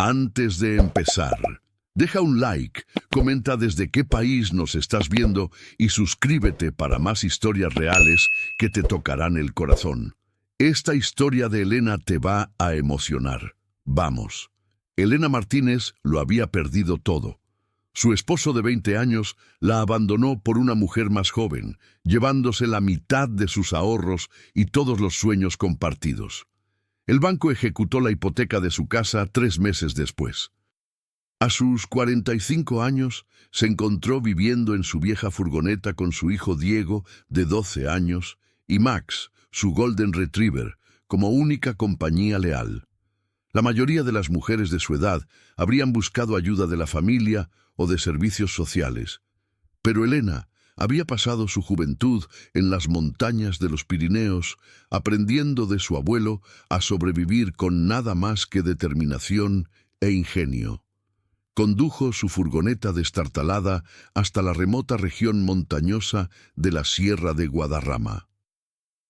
Antes de empezar, deja un like, comenta desde qué país nos estás viendo y suscríbete para más historias reales que te tocarán el corazón. Esta historia de Elena te va a emocionar. Vamos. Elena Martínez lo había perdido todo. Su esposo de 20 años la abandonó por una mujer más joven, llevándose la mitad de sus ahorros y todos los sueños compartidos. El banco ejecutó la hipoteca de su casa 3 meses después. A sus 45 años, se encontró viviendo en su vieja furgoneta con su hijo Diego, de 12 años, y Max, su Golden Retriever, como única compañía leal. La mayoría de las mujeres de su edad habrían buscado ayuda de la familia o de servicios sociales. Pero Elena había pasado su juventud en las montañas de los Pirineos, aprendiendo de su abuelo a sobrevivir con nada más que determinación e ingenio. Condujo su furgoneta destartalada hasta la remota región montañosa de la Sierra de Guadarrama.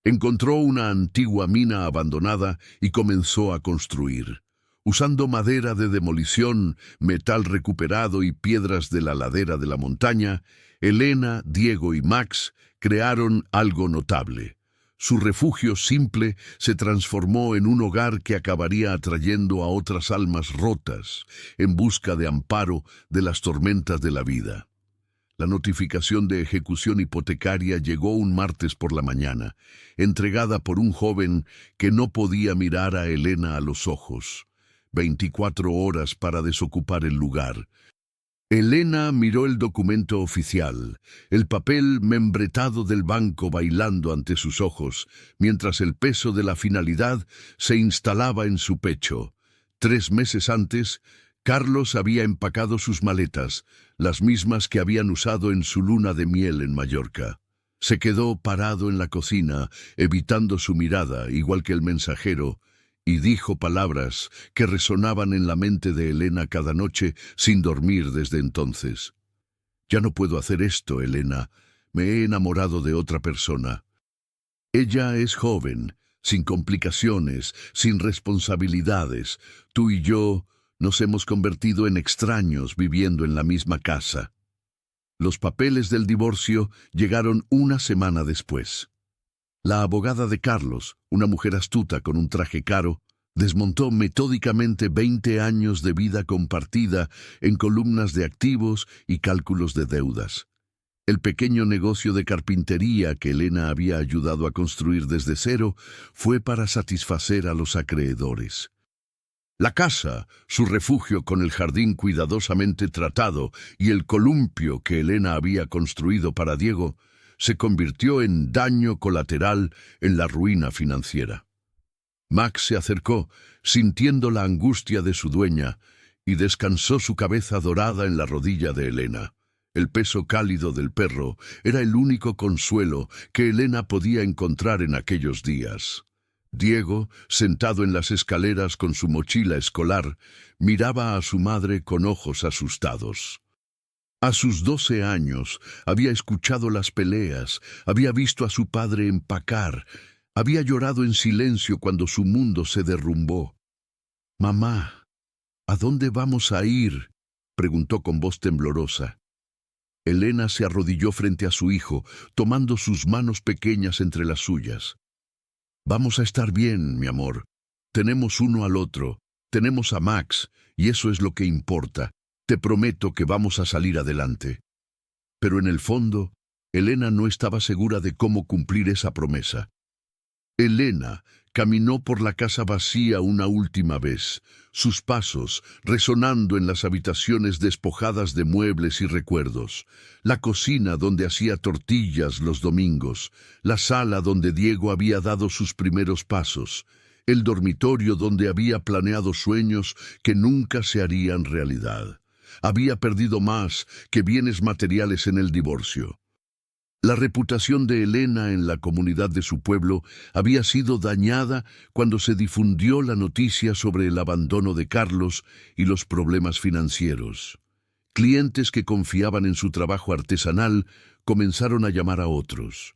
Encontró una antigua mina abandonada y comenzó a construir. Usando madera de demolición, metal recuperado y piedras de la ladera de la montaña, Elena, Diego y Max crearon algo notable. Su refugio simple se transformó en un hogar que acabaría atrayendo a otras almas rotas en busca de amparo de las tormentas de la vida. La notificación de ejecución hipotecaria llegó un martes por la mañana, entregada por un joven que no podía mirar a Elena a los ojos. 24 horas para desocupar el lugar. Elena miró el documento oficial, el papel membretado del banco bailando ante sus ojos, mientras el peso de la finalidad se instalaba en su pecho. 3 meses antes, Carlos había empacado sus maletas, las mismas que habían usado en su luna de miel en Mallorca. Se quedó parado en la cocina, evitando su mirada, igual que el mensajero, y dijo palabras que resonaban en la mente de Elena cada noche sin dormir desde entonces. «Ya no puedo hacer esto, Elena. Me he enamorado de otra persona. Ella es joven, sin complicaciones, sin responsabilidades. Tú y yo nos hemos convertido en extraños viviendo en la misma casa». Los papeles del divorcio llegaron una semana después. La abogada de Carlos, una mujer astuta con un traje caro, desmontó metódicamente 20 años de vida compartida en columnas de activos y cálculos de deudas. El pequeño negocio de carpintería que Elena había ayudado a construir desde cero fue para satisfacer a los acreedores. La casa, su refugio con el jardín cuidadosamente tratado y el columpio que Elena había construido para Diego, se convirtió en daño colateral en la ruina financiera. Max se acercó, sintiendo la angustia de su dueña, y descansó su cabeza dorada en la rodilla de Elena. El peso cálido del perro era el único consuelo que Elena podía encontrar en aquellos días. Diego, sentado en las escaleras con su mochila escolar, miraba a su madre con ojos asustados. A sus 12 años había escuchado las peleas, había visto a su padre empacar, había llorado en silencio cuando su mundo se derrumbó. «Mamá, ¿a dónde vamos a ir?», preguntó con voz temblorosa. Elena se arrodilló frente a su hijo, tomando sus manos pequeñas entre las suyas. «Vamos a estar bien, mi amor. Tenemos uno al otro, tenemos a Max, y eso es lo que importa. Te prometo que vamos a salir adelante». Pero en el fondo, Elena no estaba segura de cómo cumplir esa promesa. Elena caminó por la casa vacía una última vez, sus pasos resonando en las habitaciones despojadas de muebles y recuerdos, la cocina donde hacía tortillas los domingos, la sala donde Diego había dado sus primeros pasos, el dormitorio donde había planeado sueños que nunca se harían realidad. Había perdido más que bienes materiales en el divorcio. La reputación de Elena en la comunidad de su pueblo había sido dañada cuando se difundió la noticia sobre el abandono de Carlos y los problemas financieros. Clientes que confiaban en su trabajo artesanal comenzaron a llamar a otros.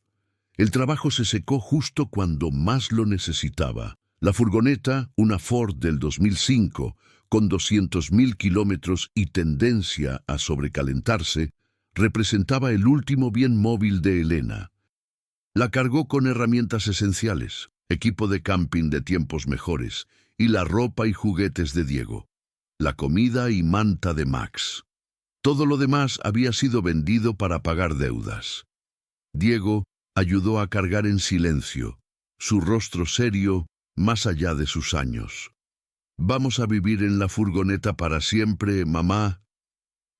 El trabajo se secó justo cuando más lo necesitaba. La furgoneta, una Ford del 2005, con 200.000 kilómetros y tendencia a sobrecalentarse, representaba el último bien móvil de Elena. La cargó con herramientas esenciales, equipo de camping de tiempos mejores, y la ropa y juguetes de Diego, la comida y manta de Max. Todo lo demás había sido vendido para pagar deudas. Diego ayudó a cargar en silencio, su rostro serio más allá de sus años. «¿Vamos a vivir en la furgoneta para siempre, mamá?»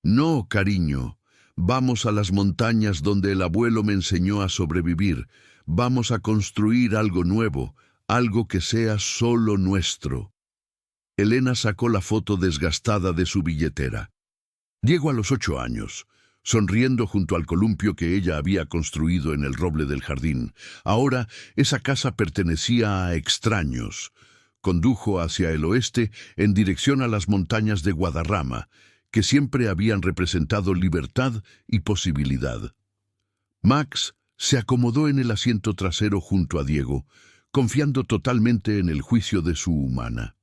«No, cariño. Vamos a las montañas donde el abuelo me enseñó a sobrevivir. Vamos a construir algo nuevo, algo que sea solo nuestro». Elena sacó la foto desgastada de su billetera. Diego a los 8 años, sonriendo junto al columpio que ella había construido en el roble del jardín. Ahora esa casa pertenecía a extraños. Condujo hacia el oeste en dirección a las montañas de Guadarrama, que siempre habían representado libertad y posibilidad. Max se acomodó en el asiento trasero junto a Diego, confiando totalmente en el juicio de su humana.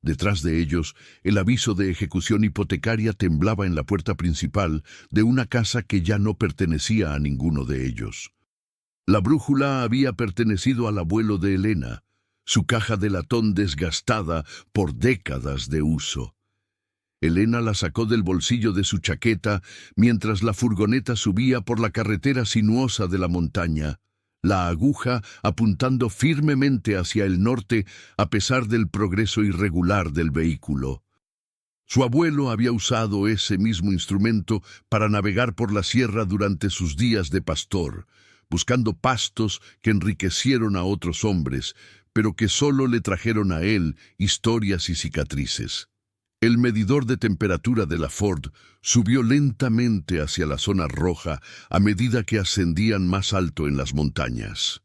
Detrás de ellos, el aviso de ejecución hipotecaria temblaba en la puerta principal de una casa que ya no pertenecía a ninguno de ellos. La brújula había pertenecido al abuelo de Elena, su caja de latón desgastada por décadas de uso. Elena la sacó del bolsillo de su chaqueta mientras la furgoneta subía por la carretera sinuosa de la montaña, la aguja apuntando firmemente hacia el norte a pesar del progreso irregular del vehículo. Su abuelo había usado ese mismo instrumento para navegar por la sierra durante sus días de pastor, buscando pastos que enriquecieron a otros hombres, pero que solo le trajeron a él historias y cicatrices. El medidor de temperatura de la Ford subió lentamente hacia la zona roja a medida que ascendían más alto en las montañas.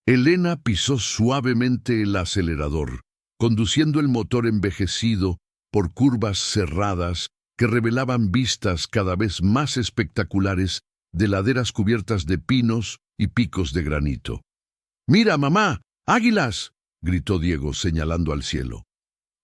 Elena pisó suavemente el acelerador, conduciendo el motor envejecido por curvas cerradas que revelaban vistas cada vez más espectaculares de laderas cubiertas de pinos y picos de granito. «¡Mira, mamá! ¡Águilas!», gritó Diego, señalando al cielo.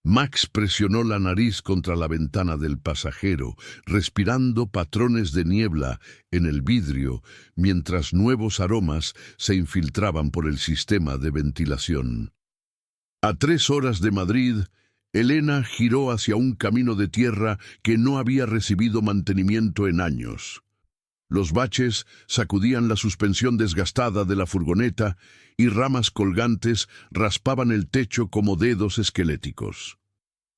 Max presionó la nariz contra la ventana del pasajero, respirando patrones de niebla en el vidrio, mientras nuevos aromas se infiltraban por el sistema de ventilación. A 3 horas de Madrid, Elena giró hacia un camino de tierra que no había recibido mantenimiento en años. Los baches sacudían la suspensión desgastada de la furgoneta y ramas colgantes raspaban el techo como dedos esqueléticos.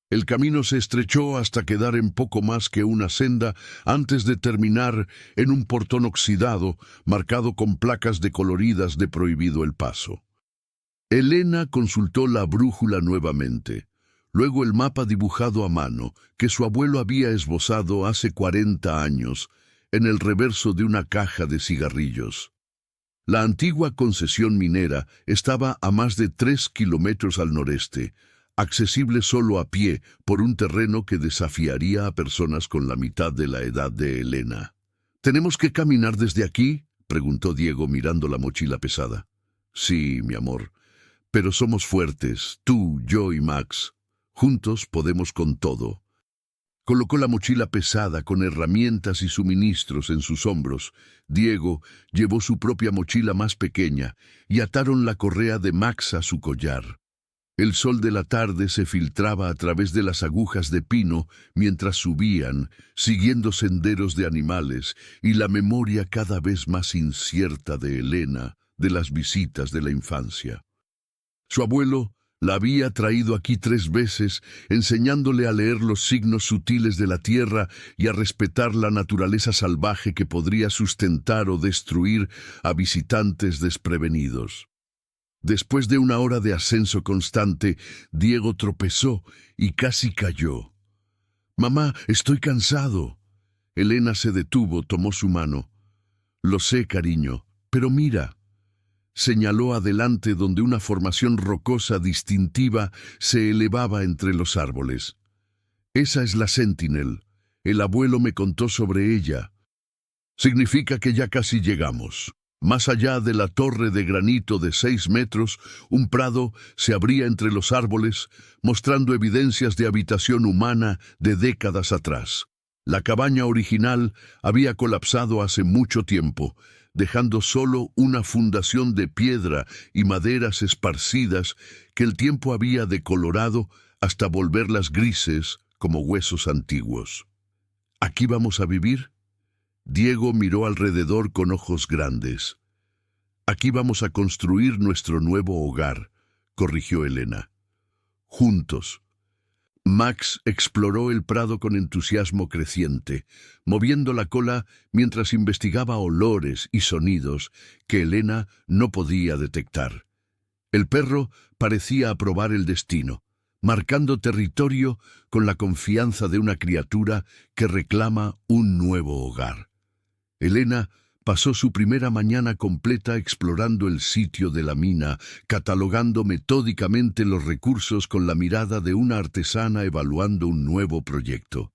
El camino se estrechó hasta quedar en poco más que una senda antes de terminar en un portón oxidado marcado con placas decoloridas de prohibido el paso. Elena consultó la brújula nuevamente, luego el mapa dibujado a mano que su abuelo había esbozado hace 40 años, en el reverso de una caja de cigarrillos. La antigua concesión minera estaba a más de 3 kilómetros al noreste, accesible solo a pie por un terreno que desafiaría a personas con la mitad de la edad de Elena. «¿Tenemos que caminar desde aquí?», preguntó Diego mirando la mochila pesada. «Sí, mi amor, pero somos fuertes, tú, yo y Max. Juntos podemos con todo». Colocó la mochila pesada con herramientas y suministros en sus hombros. Diego llevó su propia mochila más pequeña y ataron la correa de Max a su collar. El sol de la tarde se filtraba a través de las agujas de pino mientras subían, siguiendo senderos de animales y la memoria cada vez más incierta de Elena de las visitas de la infancia. Su abuelo la había traído aquí 3 veces, enseñándole a leer los signos sutiles de la tierra y a respetar la naturaleza salvaje que podría sustentar o destruir a visitantes desprevenidos. Después de 1 hora de ascenso constante, Diego tropezó y casi cayó. «Mamá, estoy cansado». Elena se detuvo, tomó su mano. «Lo sé, cariño, pero mira». Señaló adelante donde una formación rocosa distintiva se elevaba entre los árboles. «Esa es la Sentinel. El abuelo me contó sobre ella. Significa que ya casi llegamos». Más allá de la torre de granito de 6 metros, un prado se abría entre los árboles, mostrando evidencias de habitación humana de décadas atrás. La cabaña original había colapsado hace mucho tiempo, dejando solo una fundación de piedra y maderas esparcidas que el tiempo había decolorado hasta volverlas grises como huesos antiguos. ¿Aquí vamos a vivir? Diego miró alrededor con ojos grandes. Aquí vamos a construir nuestro nuevo hogar, corrigió Elena. Juntos. Max exploró el prado con entusiasmo creciente, moviendo la cola mientras investigaba olores y sonidos que Elena no podía detectar. El perro parecía aprobar el destino, marcando territorio con la confianza de una criatura que reclama un nuevo hogar. Elena pasó su primera mañana completa explorando el sitio de la mina, catalogando metódicamente los recursos con la mirada de una artesana evaluando un nuevo proyecto.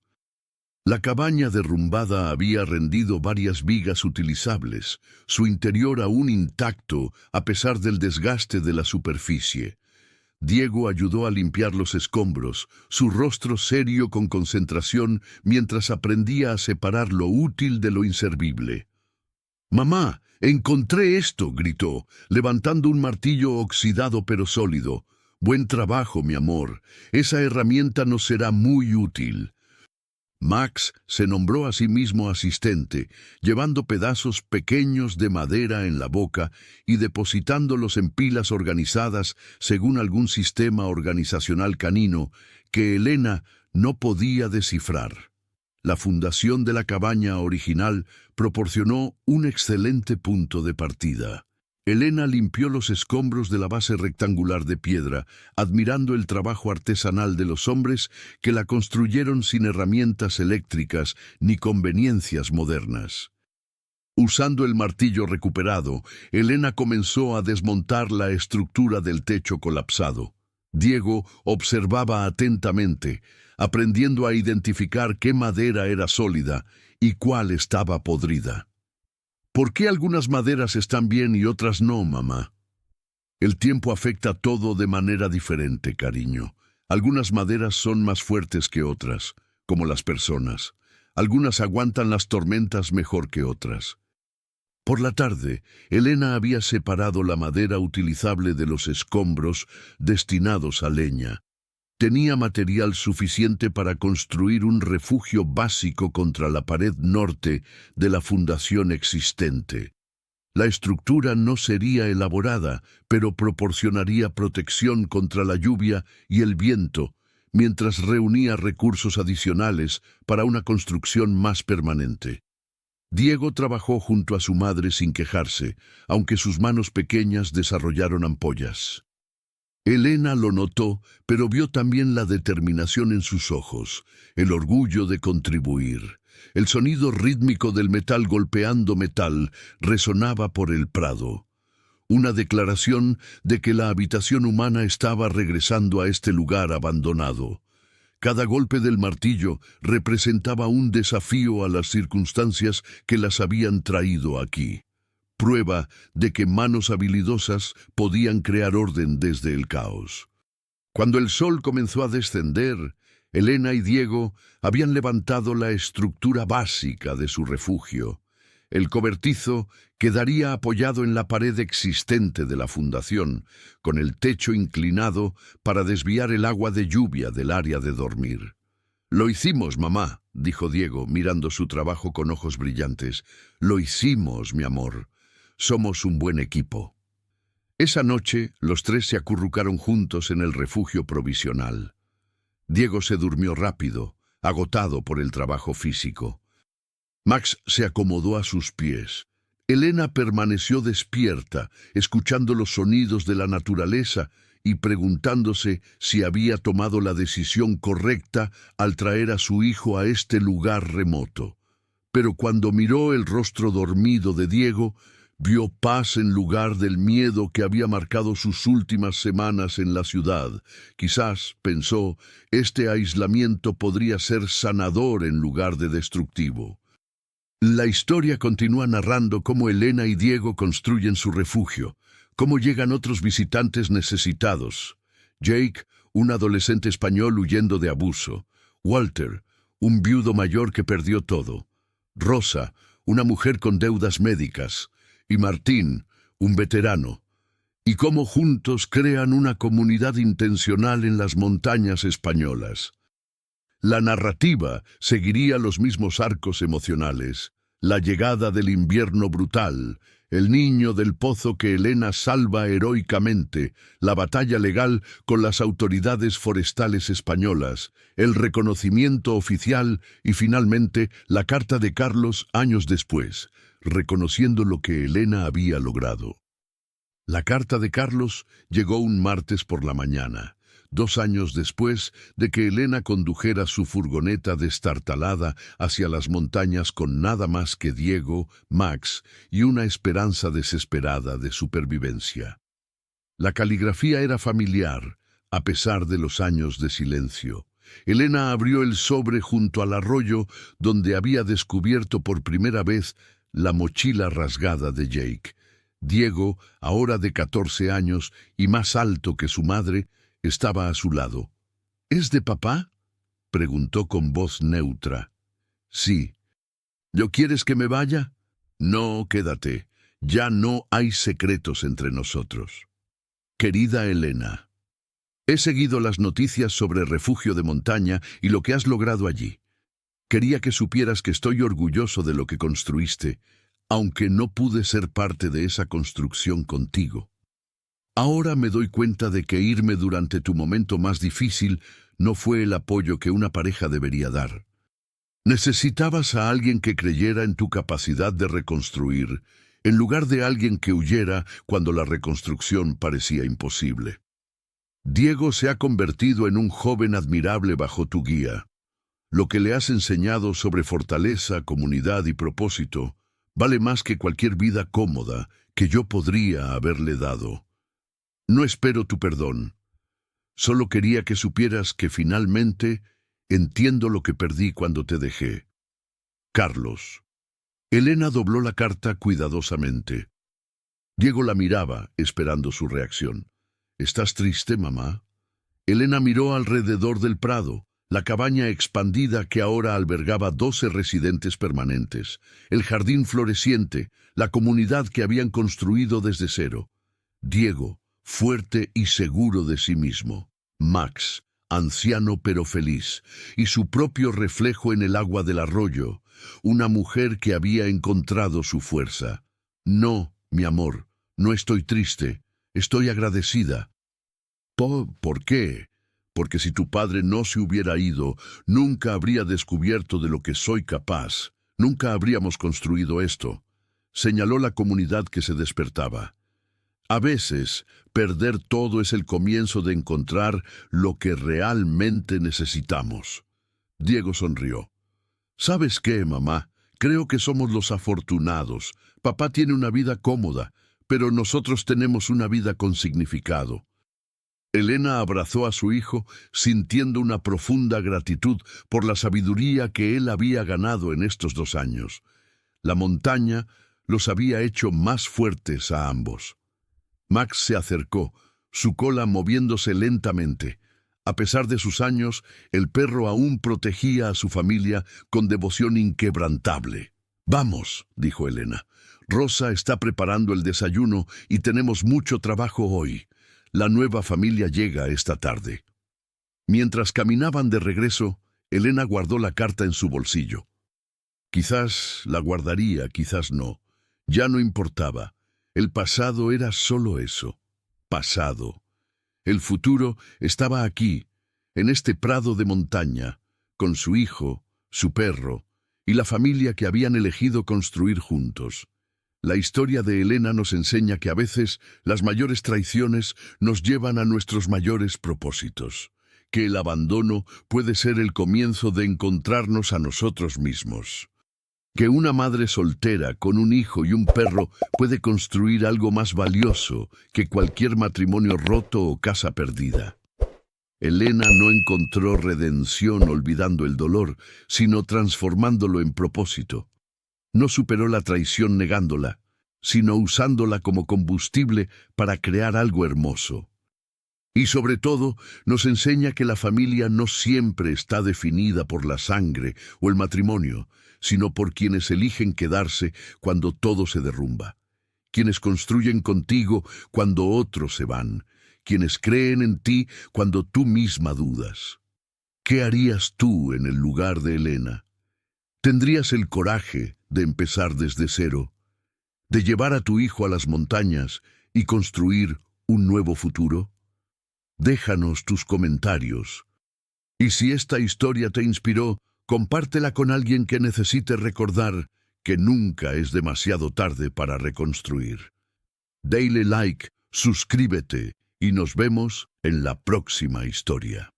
La cabaña derrumbada había rendido varias vigas utilizables, su interior aún intacto a pesar del desgaste de la superficie. Diego ayudó a limpiar los escombros, su rostro serio con concentración mientras aprendía a separar lo útil de lo inservible. «¡Mamá, encontré esto!», gritó, levantando un martillo oxidado pero sólido. «Buen trabajo, mi amor. Esa herramienta nos será muy útil». Max se nombró a sí mismo asistente, llevando pedazos pequeños de madera en la boca y depositándolos en pilas organizadas según algún sistema organizacional canino que Elena no podía descifrar. La fundación de la cabaña original proporcionó un excelente punto de partida. Elena limpió los escombros de la base rectangular de piedra, admirando el trabajo artesanal de los hombres que la construyeron sin herramientas eléctricas ni conveniencias modernas. Usando el martillo recuperado, Elena comenzó a desmontar la estructura del techo colapsado. Diego observaba atentamente, aprendiendo a identificar qué madera era sólida y cuál estaba podrida. ¿Por qué algunas maderas están bien y otras no, mamá? El tiempo afecta todo de manera diferente, cariño. Algunas maderas son más fuertes que otras, como las personas. Algunas aguantan las tormentas mejor que otras. Por la tarde, Elena había separado la madera utilizable de los escombros destinados a leña. Tenía material suficiente para construir un refugio básico contra la pared norte de la fundación existente. La estructura no sería elaborada, pero proporcionaría protección contra la lluvia y el viento, mientras reunía recursos adicionales para una construcción más permanente. Diego trabajó junto a su madre sin quejarse, aunque sus manos pequeñas desarrollaron ampollas. Elena lo notó, pero vio también la determinación en sus ojos, el orgullo de contribuir. El sonido rítmico del metal golpeando metal resonaba por el prado. Una declaración de que la habitación humana estaba regresando a este lugar abandonado. Cada golpe del martillo representaba un desafío a las circunstancias que las habían traído aquí. Prueba de que manos habilidosas podían crear orden desde el caos. Cuando el sol comenzó a descender, Elena y Diego habían levantado la estructura básica de su refugio. El cobertizo quedaría apoyado en la pared existente de la fundación, con el techo inclinado para desviar el agua de lluvia del área de dormir. «Lo hicimos, mamá», dijo Diego, mirando su trabajo con ojos brillantes. «Lo hicimos, mi amor. Somos un buen equipo». Esa noche, los tres se acurrucaron juntos en el refugio provisional. Diego se durmió rápido, agotado por el trabajo físico. Max se acomodó a sus pies. Elena permaneció despierta, escuchando los sonidos de la naturaleza y preguntándose si había tomado la decisión correcta al traer a su hijo a este lugar remoto. Pero cuando miró el rostro dormido de Diego, vio paz en lugar del miedo que había marcado sus últimas semanas en la ciudad. Quizás, pensó, este aislamiento podría ser sanador en lugar de destructivo. La historia continúa narrando cómo Elena y Diego construyen su refugio, cómo llegan otros visitantes necesitados. Jake, un adolescente español huyendo de abuso. Walter, un viudo mayor que perdió todo. Rosa, una mujer con deudas médicas. Y Martín, un veterano. Y cómo juntos crean una comunidad intencional en las montañas españolas. La narrativa seguiría los mismos arcos emocionales. La llegada del invierno brutal, el niño del pozo que Elena salva heroicamente, la batalla legal con las autoridades forestales españolas, el reconocimiento oficial y finalmente la carta de Carlos años después, reconociendo lo que Elena había logrado. La carta de Carlos llegó un martes por la mañana, 2 años después de que Elena condujera su furgoneta destartalada hacia las montañas con nada más que Diego, Max y una esperanza desesperada de supervivencia. La caligrafía era familiar, a pesar de los años de silencio. Elena abrió el sobre junto al arroyo donde había descubierto por primera vez la mochila rasgada de Jake. Diego, ahora de 14 años y más alto que su madre, estaba a su lado. ¿Es de papá?, preguntó con voz neutra. Sí. ¿No quieres que me vaya? No, quédate. Ya no hay secretos entre nosotros. Querida Elena, he seguido las noticias sobre Refugio de Montaña y lo que has logrado allí. Quería que supieras que estoy orgulloso de lo que construiste, aunque no pude ser parte de esa construcción contigo. Ahora me doy cuenta de que irme durante tu momento más difícil no fue el apoyo que una pareja debería dar. Necesitabas a alguien que creyera en tu capacidad de reconstruir, en lugar de alguien que huyera cuando la reconstrucción parecía imposible. Diego se ha convertido en un joven admirable bajo tu guía. Lo que le has enseñado sobre fortaleza, comunidad y propósito vale más que cualquier vida cómoda que yo podría haberle dado. No espero tu perdón. Solo quería que supieras que finalmente entiendo lo que perdí cuando te dejé. Carlos. Elena dobló la carta cuidadosamente. Diego la miraba, esperando su reacción. ¿Estás triste, mamá? Elena miró alrededor del prado, la cabaña expandida que ahora albergaba 12 residentes permanentes, el jardín floreciente, la comunidad que habían construido desde cero. Diego, fuerte y seguro de sí mismo. Max, anciano pero feliz, y su propio reflejo en el agua del arroyo, una mujer que había encontrado su fuerza. No, mi amor, no estoy triste, estoy agradecida. ¿Por qué? Porque si tu padre no se hubiera ido, nunca habría descubierto de lo que soy capaz, nunca habríamos construido esto. Señaló la comunidad que se despertaba. A veces, perder todo es el comienzo de encontrar lo que realmente necesitamos. Diego sonrió. ¿Sabes qué, mamá? Creo que somos los afortunados. Papá tiene una vida cómoda, pero nosotros tenemos una vida con significado. Elena abrazó a su hijo, sintiendo una profunda gratitud por la sabiduría que él había ganado en estos 2 años. La montaña los había hecho más fuertes a ambos. Max se acercó, su cola moviéndose lentamente. A pesar de sus años, el perro aún protegía a su familia con devoción inquebrantable. «Vamos», dijo Elena. «Rosa está preparando el desayuno y tenemos mucho trabajo hoy. La nueva familia llega esta tarde». Mientras caminaban de regreso, Elena guardó la carta en su bolsillo. Quizás la guardaría, quizás no. Ya no importaba. El pasado era solo eso. Pasado. El futuro estaba aquí, en este prado de montaña, con su hijo, su perro y la familia que habían elegido construir juntos. La historia de Elena nos enseña que a veces las mayores traiciones nos llevan a nuestros mayores propósitos, que el abandono puede ser el comienzo de encontrarnos a nosotros mismos, que una madre soltera con un hijo y un perro puede construir algo más valioso que cualquier matrimonio roto o casa perdida. Elena no encontró redención olvidando el dolor, sino transformándolo en propósito. No superó la traición negándola, sino usándola como combustible para crear algo hermoso. Y sobre todo, nos enseña que la familia no siempre está definida por la sangre o el matrimonio, sino por quienes eligen quedarse cuando todo se derrumba, quienes construyen contigo cuando otros se van, quienes creen en ti cuando tú misma dudas. ¿Qué harías tú en el lugar de Elena? ¿Tendrías el coraje de empezar desde cero, de llevar a tu hijo a las montañas y construir un nuevo futuro? Déjanos tus comentarios. Y si esta historia te inspiró, compártela con alguien que necesite recordar que nunca es demasiado tarde para reconstruir. Dale like, suscríbete y nos vemos en la próxima historia.